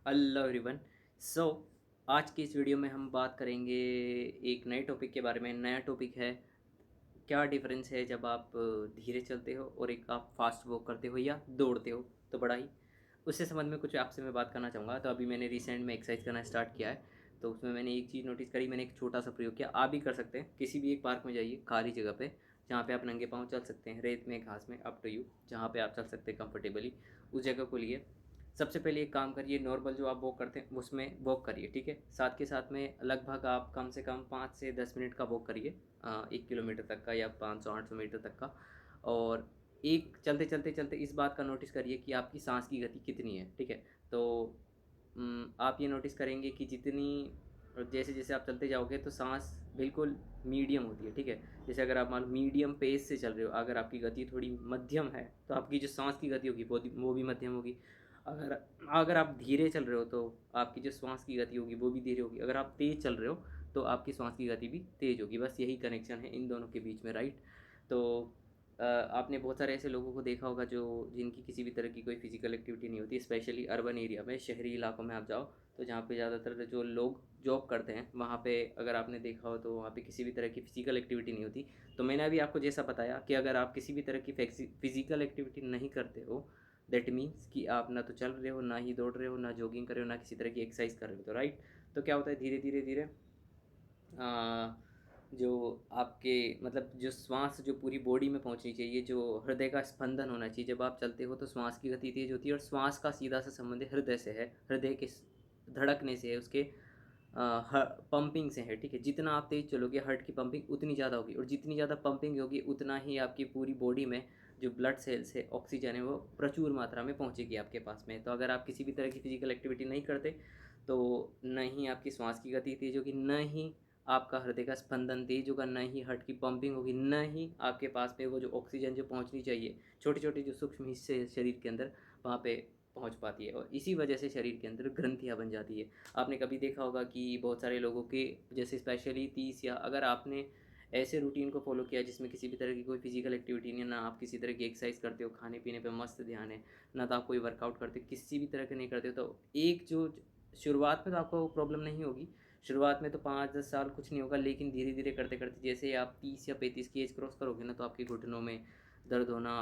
Hello everyone. सो आज की इस वीडियो में हम बात करेंगे एक नए टॉपिक के बारे में। नया टॉपिक है क्या डिफरेंस है जब आप धीरे चलते हो और एक आप फास्ट वॉक करते हो या दौड़ते हो। तो बड़ा ही उससे संबंध में कुछ आपसे मैं बात करना चाहूँगा। तो अभी मैंने रिसेंट में एक्सरसाइज करना स्टार्ट किया है। तो उसमें मैंने एक चीज़ नोटिस करी, मैंने एक छोटा सा प्रयोग किया। आप भी कर सकते हैं, किसी भी एक पार्क में जाइए खाली जगह पे जहाँ पे आप नंगे पाँव चल सकते हैं, रेत में घास में, अप टू यू, जहाँ पे आप चल सकते हैं कंफर्टेबली। उस जगह को लिए सबसे पहले एक काम करिए, नॉर्मल जो आप वॉक करते हैं उसमें वॉक करिए, ठीक है। साथ के साथ में लगभग आप कम से कम 5 से 10 मिनट का वॉक करिए, 1 किलोमीटर तक का या 500-800 मीटर तक का। और एक चलते चलते चलते इस बात का नोटिस करिए कि आपकी सांस की गति कितनी है, ठीक है। तो आप ये नोटिस करेंगे कि जितनी जैसे जैसे आप चलते जाओगे तो सांस बिल्कुल मीडियम होती है, ठीक है। जैसे अगर आप मान लो मीडियम पेस से चल रहे हो, अगर आपकी गति थोड़ी मध्यम है तो आपकी जो सांस की गति होगी वो भी मध्यम होगी। अगर अगर आप धीरे चल रहे हो तो आपकी जो श्वास की गति होगी वो भी धीरे होगी। अगर आप तेज़ चल रहे हो तो आपकी श्वास की गति भी तेज़ होगी। बस यही कनेक्शन है इन दोनों के बीच में, राइट। तो आपने बहुत सारे ऐसे लोगों को देखा होगा जो जिनकी किसी भी तरह की कोई फिजिकल एक्टिविटी नहीं होती, स्पेशली अर्बन एरिया में, शहरी इलाकों में आप जाओ तो जहाँ पे ज़्यादातर जो लोग जॉब करते हैं वहाँ पे अगर आपने देखा हो तो वहाँ पे किसी भी तरह की फिजिकल एक्टिविटी नहीं होती। तो मैंने अभी आपको जैसा बताया कि अगर आप किसी भी तरह की फिजिकल एक्टिविटी नहीं करते हो, दैट मीन्स कि आप ना तो चल रहे हो, ना ही दौड़ रहे हो, ना जॉगिंग कर रहे हो, ना किसी तरह की एक्सरसाइज कर रहे हो, तो राइट। तो क्या होता है, धीरे धीरे धीरे जो आपके मतलब जो श्वास जो पूरी बॉडी में पहुंचनी चाहिए, जो हृदय का स्पंदन होना चाहिए, जब आप चलते हो तो श्वास की गति तेज होती है। और श्वास का सीधा सा संबंध हृदय से है, हृदय के धड़कने से है, उसके पंपिंग से है, ठीक है। जितना आप तेज चलोगे हार्ट की पंपिंग उतनी ज़्यादा होगी, और जितनी ज़्यादा पंपिंग होगी उतना ही आपकी पूरी बॉडी में जो ब्लड सेल्स है, ऑक्सीजन है, वो प्रचुर मात्रा में पहुंचेगी आपके पास में। तो अगर आप किसी भी तरह की फिजिकल एक्टिविटी नहीं करते तो न ही आपकी श्वास की गति तेज होगी, न ही आपका हृदय का स्पंदन तेज होगा, न ही हार्ट की पंपिंग होगी, न ही आपके पास में वो जो ऑक्सीजन जो पहुंचनी चाहिए, छोटे छोटे जो सूक्ष्म हिस्से हैं शरीर के अंदर, वहाँ पे पहुंच पाती है। और इसी वजह से शरीर के अंदर ग्रंथियाँ बन जाती है। आपने कभी देखा होगा कि बहुत सारे लोगों के, जैसे स्पेशली 30, या अगर आपने ऐसे रूटीन को फॉलो किया जिसमें किसी भी तरह की कोई फिजिकल एक्टिविटी नहीं है, ना आप किसी तरह की एक्सरसाइज करते हो, खाने पीने पे मस्त ध्यान है, ना तो आप कोई वर्कआउट करते हो, किसी भी तरह के नहीं करते हो, तो एक जो शुरुआत में तो आपको प्रॉब्लम नहीं होगी। शुरुआत में तो 5-10 साल कुछ नहीं होगा, लेकिन धीरे धीरे करते करते जैसे आप 30 या 35 की एज क्रॉस करोगे ना, तो आपके घुटनों में दर्द होना,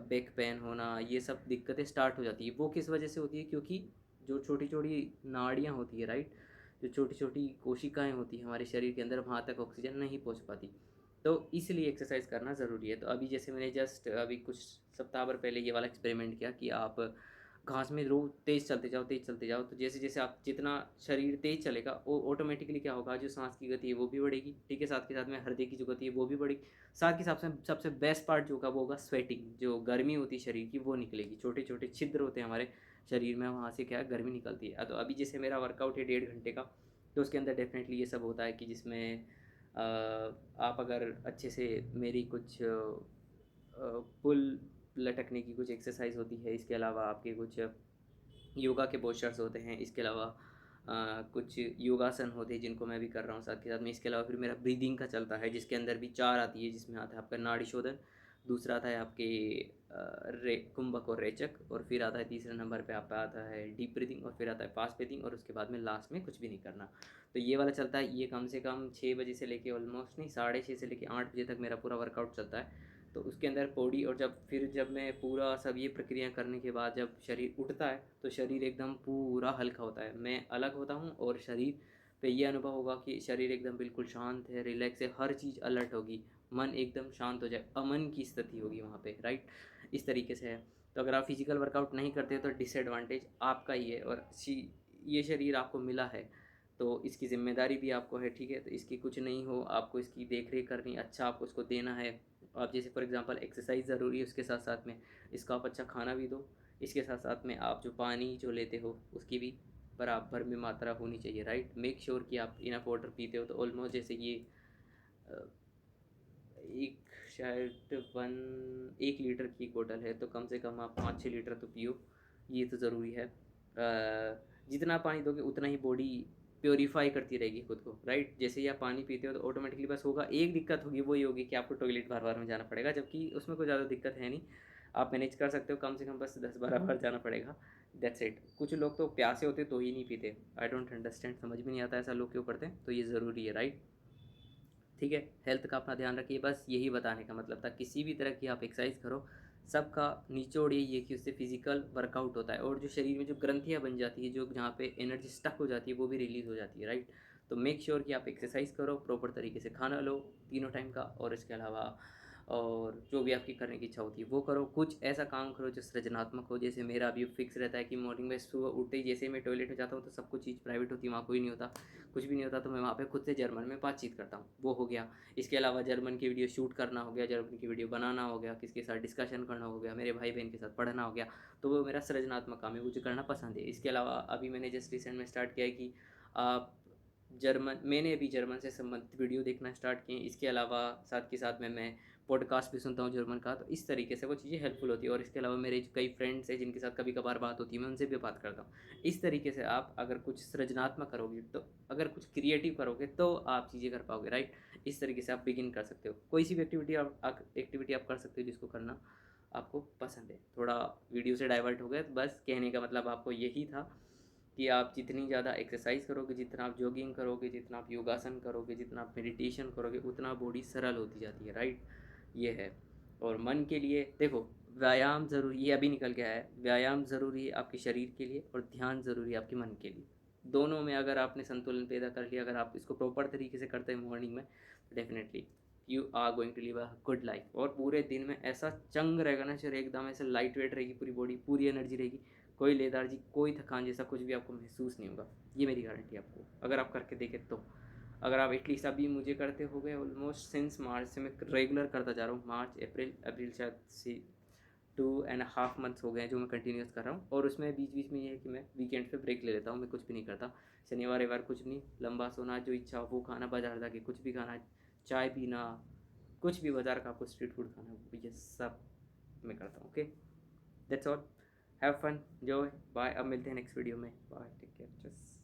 बैक पेन होना, ये सब दिक्कतें स्टार्ट हो जाती है। वो किस वजह से होती है, क्योंकि जो छोटी छोटी नाड़ियाँ होती है, राइट, जो छोटी छोटी कोशिकाएं होती हैं हमारे शरीर के अंदर, वहाँ तक ऑक्सीजन नहीं पहुँच पाती। तो इसलिए एक्सरसाइज करना ज़रूरी है। तो अभी जैसे मैंने जस्ट अभी कुछ सप्ताह भर पहले ये वाला एक्सपेरिमेंट किया कि आप घास में रोज तेज़ चलते जाओ, तेज़ चलते जाओ। तो जैसे जैसे आप जितना शरीर तेज़ चलेगा वो ऑटोमेटिकली क्या होगा, जो सांस की गति है वो भी बढ़ेगी, ठीक है। साथ के साथ में हृदय की जो गति है वो भी बढ़ेगी। साथ के साथ में सबसे बेस्ट पार्ट जो होगा वो होगा स्वेटिंग, जो गर्मी होती है शरीर की वो निकलेगी। छोटे छोटे छिद्र होते हैं हमारे शरीर में, वहाँ से क्या है, गर्मी निकलती है। तो अभी जैसे मेरा वर्कआउट है 1.5 घंटे का, तो उसके अंदर डेफिनेटली ये सब होता है कि जिसमें आप अगर अच्छे से मेरी कुछ पुल लटकने की कुछ एक्सरसाइज होती है, इसके अलावा आपके कुछ योगा के पोस्चर्स होते हैं, इसके अलावा कुछ योगासन होते हैं जिनको मैं भी कर रहा हूँ साथ के साथ में। इसके अलावा फिर मेरा ब्रीदिंग का चलता है, जिसके अंदर भी 4 आती है, जिसमें आता है आपका नाड़ी शोधन, दूसरा आता है आपके रे कुंभक और रेचक, और फिर आता है तीसरे नंबर पे आपका आता है डीप ब्रीदिंग, और फिर आता है फास्ट ब्रीदिंग, और उसके बाद में लास्ट में कुछ भी नहीं करना। तो ये वाला चलता है, ये कम से कम 6 बजे से लेके ऑलमोस्ट नहीं 6:30 से लेके 8 बजे तक मेरा पूरा वर्कआउट चलता है। तो उसके अंदर बॉडी, और जब मैं पूरा सब ये प्रक्रिया करने के बाद जब शरीर उठता है तो शरीर एकदम पूरा हल्का होता है, मैं अलग होता हूँ, और शरीर पे ये अनुभव होगा कि शरीर एकदम बिल्कुल शांत है, रिलैक्स है, हर चीज़ अलर्ट होगी, मन एकदम शांत हो जाए, अमन की स्थिति होगी वहाँ पे, राइट। इस तरीके से है। तो अगर आप फिजिकल वर्कआउट नहीं करते तो डिसएडवांटेज आपका ही है, और ये शरीर आपको मिला है तो इसकी ज़िम्मेदारी भी आपको है, ठीक है। तो इसकी कुछ नहीं हो, आपको इसकी देख रेख करनी, अच्छा आपको उसको देना है। आप जैसे फॉर एग्जांपल एक्सरसाइज ज़रूरी है, उसके साथ साथ में इसका आप अच्छा खाना भी दो। इसके साथ साथ में आप जो पानी जो लेते हो उसकी भी बराबर में मात्रा होनी चाहिए, राइट। मेक श्योर कि आप इनफ वाटर पीते हो। तो ऑलमोस्ट जैसे ये अ, एक शायद 1 लीटर की एक बोतल है, तो कम से कम आप 5-6 लीटर तो पियो, ये तो ज़रूरी है। जितना पानी दोगे उतना ही बॉडी प्योरीफाई करती रहेगी खुद को, राइट। जैसे ही आप पानी पीते हो तो ऑटोमेटिकली बस होगा, एक दिक्कत होगी, वो ये होगी कि आपको टॉयलेट बार बार में जाना पड़ेगा, जबकि उसमें कोई ज़्यादा दिक्कत है नहीं। आप मैनेज कर सकते हो, कम से कम बस 10-12 बार जाना पड़ेगा, दैट्स इट। कुछ लोग तो प्यासे होते तो ही नहीं पीते, आई डोंट अंडरस्टैंड, समझ में नहीं आता ऐसा लोग क्यों करते हैं, तो ये ज़रूरी है, राइट। ठीक है, हेल्थ का अपना ध्यान रखिए, बस यही बताने का मतलब था। किसी भी तरह की आप एक्सरसाइज करो, सबका निचोड़ यही है कि उससे फिजिकल वर्कआउट होता है, और जो शरीर में जो ग्रंथियाँ बन जाती है, जो जहाँ पे एनर्जी स्टक हो जाती है, वो भी रिलीज़ हो जाती है, राइट। तो मेक श्योर कि आप एक्सरसाइज करो, प्रॉपर तरीके से खाना लो तीनों टाइम का, और इसके अलावा और जो भी आपकी करने की इच्छा होती है वो करो। कुछ ऐसा काम करो जो सृजनात्मक हो, जैसे मेरा अभी फिक्स रहता है कि मॉर्निंग में सुबह उठते ही जैसे ही मैं टॉयलेट में जाता हूँ तो सब कुछ चीज़ प्राइवेट होती है, वहाँ कोई नहीं होता, कुछ भी नहीं होता, तो मैं वहाँ पे खुद से जर्मन में बातचीत करता हूँ, वो हो गया। इसके अलावा जर्मन की वीडियो शूट करना हो गया, जर्मन की वीडियो बनाना हो गया, किसके साथ डिस्कशन करना हो गया, मेरे भाई बहन के साथ पढ़ना हो गया, तो वो मेरा सृजनात्मक काम है, मुझे करना पसंद है। इसके अलावा अभी मैंने जस्ट रिसेंट में स्टार्ट किया है कि आप मैंने अभी जर्मन से संबंधित वीडियो देखना स्टार्ट किए। इसके अलावा साथ के साथ में मैं पॉडकास्ट भी सुनता हूँ जर्मन का, तो इस तरीके से वो चीज़ें हेल्पफुल होती है। और इसके अलावा मेरे कई फ्रेंड्स हैं जिनके साथ कभी कभार बात होती है, मैं उनसे भी बात करता हूँ। इस तरीके से आप अगर कुछ सृजनात्मक करोगे, तो अगर कुछ क्रिएटिव करोगे तो आप चीज़ें कर पाओगे, राइट। इस तरीके से आप बिगिन कर सकते हो, कोई सी भी एक्टिविटी आप कर सकते हो जिसको करना आपको पसंद है। थोड़ा वीडियो से डाइवर्ट हो गए, बस कहने का मतलब आपको यही था कि आप जितनी ज़्यादा एक्सरसाइज करोगे, जितना आप जॉगिंग करोगे, जितना आप योगासन करोगे, जितना आप मेडिटेशन करोगे, उतना बॉडी सरल होती जाती है, राइट। ये है। और मन के लिए देखो, व्यायाम ज़रूरी, ये अभी निकल के आया है, व्यायाम ज़रूरी है आपके शरीर के लिए और ध्यान ज़रूरी है आपके मन के लिए। दोनों में अगर आपने संतुलन पैदा कर लिया, अगर आप इसको प्रॉपर तरीके से करते हैं मॉर्निंग में, तो definitely you are going to live a good life. और पूरे दिन में ऐसा चंग रहेगा ना शरीर, एकदम ऐसे लाइट वेट रहेगी पूरी बॉडी, पूरी एनर्जी रहेगी, कोई लेदारजी, कोई थकान जैसा कुछ भी आपको महसूस नहीं होगा। ये मेरी गारंटी है आपको, अगर आप करके देखें तो। अगर आप एटलीस्ट अभी मुझे करते हो गए ऑलमोस्ट सिंस मार्च से मैं रेगुलर करता जा रहा हूँ, मार्च अप्रैल शायद से 2.5 मंथ्स हो गए हैं जो मैं कंटिन्यूस कर रहा हूँ। और उसमें बीच बीच में ये है कि मैं वीकेंड पे ब्रेक ले लेता हूँ, मैं कुछ भी नहीं करता। शनिवार रविवार कुछ नहीं, लंबा सोना, जो इच्छा हो वो खाना, बाजार जाके कुछ भी खाना, चाय पीना, कुछ भी बाजार का आपको स्ट्रीट फूड खाना, ये सब मैं करता हूँ। Okay, that's all, have fun, enjoy, bye. अब मिलते हैं नेक्स्ट वीडियो में, बाय, टेक केयर, जस्ट